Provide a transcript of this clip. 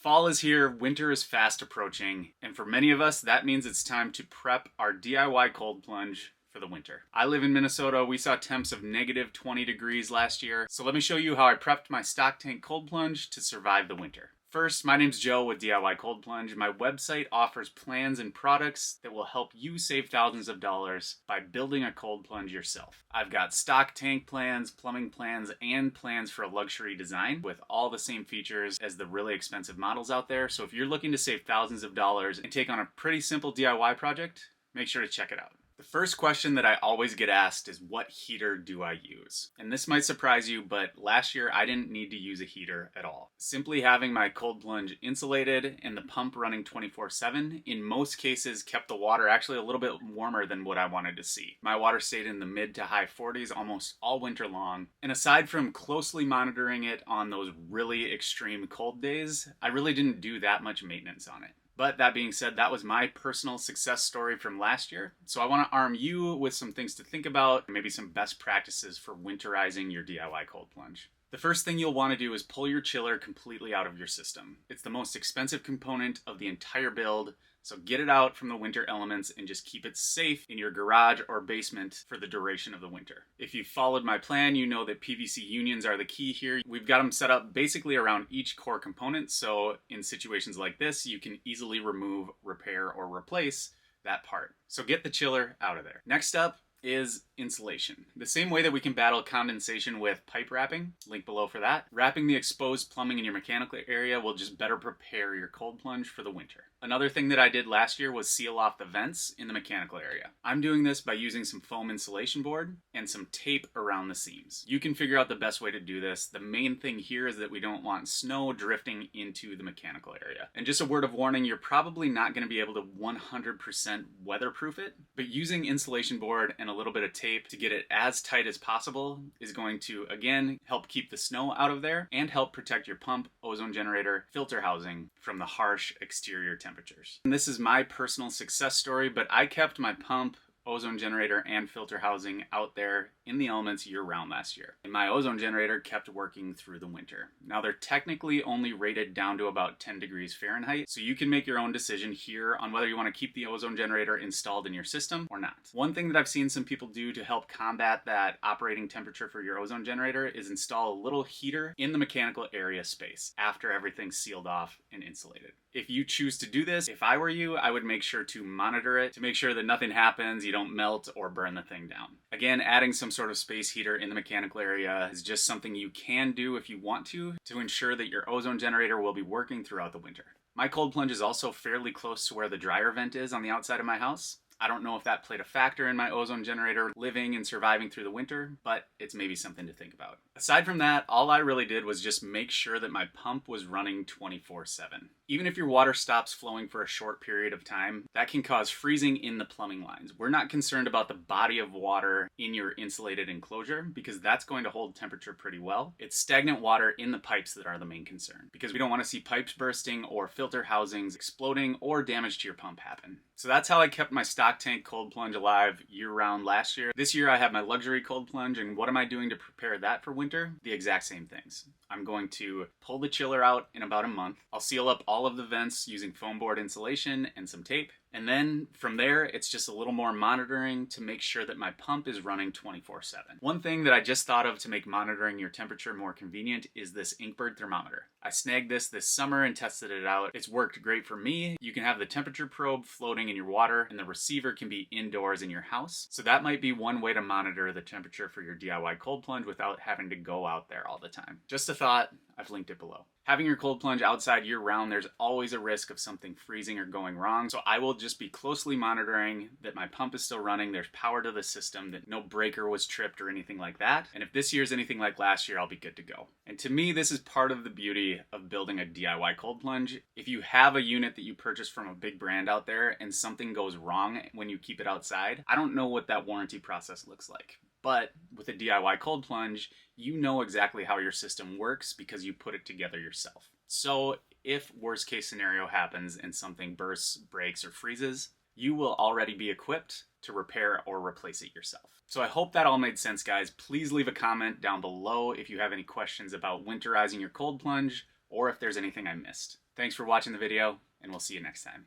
Fall is here, winter is fast approaching, and for many of us, that means it's time to prep our DIY cold plunge for the winter. I live in Minnesota. We saw temps of negative 20 degrees last year, so let me show you how I prepped my stock tank cold plunge to survive the winter. First, my name's Joe with DIY Cold Plunge. My website offers plans and products that will help you save thousands of dollars by building a cold plunge yourself. I've got stock tank plans, plumbing plans, and plans for a luxury design with all the same features as the really expensive models out there. So if you're looking to save thousands of dollars and take on a pretty simple DIY project, make sure to check it out. The first question that I always get asked is, what heater do I use? And this might surprise you, but last year I didn't need to use a heater at all. Simply having my cold plunge insulated and the pump running 24/7 in most cases kept the water actually a little bit warmer than what I wanted to see. My water stayed in the mid to high 40s almost all winter long. And aside from closely monitoring it on those really extreme cold days, I really didn't do that much maintenance on it. But that being said, that was my personal success story from last year. So I want to arm you with some things to think about, maybe some best practices for winterizing your DIY cold plunge. The first thing you'll want to do is pull your chiller completely out of your system. It's the most expensive component of the entire build, so get it out from the winter elements and just keep it safe in your garage or basement for the duration of the winter. If you followed my plan, you know that PVC unions are the key here. We've got them set up basically around each core component, so in situations like this, you can easily remove, repair, or replace that part. So get the chiller out of there. Next up is insulation. The same way that we can battle condensation with pipe wrapping, link below for that, wrapping the exposed plumbing in your mechanical area will just better prepare your cold plunge for the winter. Another thing that I did last year was seal off the vents in the mechanical area. I'm doing this by using some foam insulation board and some tape around the seams. You can figure out the best way to do this. The main thing here is that we don't want snow drifting into the mechanical area. And just a word of warning, you're probably not going to be able to 100% weatherproof it, but using insulation board and a little bit of tape to get it as tight as possible is going to, again, help keep the snow out of there and help protect your pump, ozone generator, filter housing from the harsh exterior temperatures. And this is my personal success story, but I kept my pump, ozone generator, and filter housing out there in the elements year-round last year. And my ozone generator kept working through the winter. Now they're technically only rated down to about 10 degrees Fahrenheit, so you can make your own decision here on whether you want to keep the ozone generator installed in your system or not. One thing that I've seen some people do to help combat that operating temperature for your ozone generator is install a little heater in the mechanical area space after everything's sealed off and insulated. If you choose to do this, if I were you, I would make sure to monitor it to make sure that nothing happens, you don't melt or burn the thing down. Again, adding some sort of space heater in the mechanical area is just something you can do if you want to ensure that your ozone generator will be working throughout the winter. My cold plunge is also fairly close to where the dryer vent is on the outside of my house. I don't know if that played a factor in my ozone generator living and surviving through the winter, but it's maybe something to think about. Aside from that, all I really did was just make sure that my pump was running 24/7. Even if your water stops flowing for a short period of time, that can cause freezing in the plumbing lines. We're not concerned about the body of water in your insulated enclosure because that's going to hold temperature pretty well. It's stagnant water in the pipes that are the main concern because we don't want to see pipes bursting or filter housings exploding or damage to your pump happen. So that's how I kept my stock tank cold plunge alive year-round last year. This year I have my luxury cold plunge, and what am I doing to prepare that for winter? The exact same things. I'm going to pull the chiller out in about a month. I'll seal up all of the vents using foam board insulation and some tape. And then from there, it's just a little more monitoring to make sure that my pump is running 24/7. One thing that I just thought of to make monitoring your temperature more convenient is this Inkbird Thermometer. I snagged this summer and tested it out. It's worked great for me. You can have the temperature probe floating in your water and the receiver can be indoors in your house. So that might be one way to monitor the temperature for your DIY cold plunge without having to go out there all the time. Just a thought, I've linked it below. Having your cold plunge outside year-round, there's always a risk of something freezing or going wrong, so I will just be closely monitoring that my pump is still running, there's power to the system, that no breaker was tripped or anything like that, and if this year's anything like last year, I'll be good to go. And to me, this is part of the beauty of building a DIY cold plunge. If you have a unit that you purchase from a big brand out there and something goes wrong when you keep it outside, I don't know what that warranty process looks like. But with a DIY cold plunge, you know exactly how your system works because you put it together yourself. So if worst case scenario happens and something bursts, breaks, or freezes, you will already be equipped to repair or replace it yourself. So I hope that all made sense, guys. Please leave a comment down below if you have any questions about winterizing your cold plunge or if there's anything I missed. Thanks for watching the video, and we'll see you next time.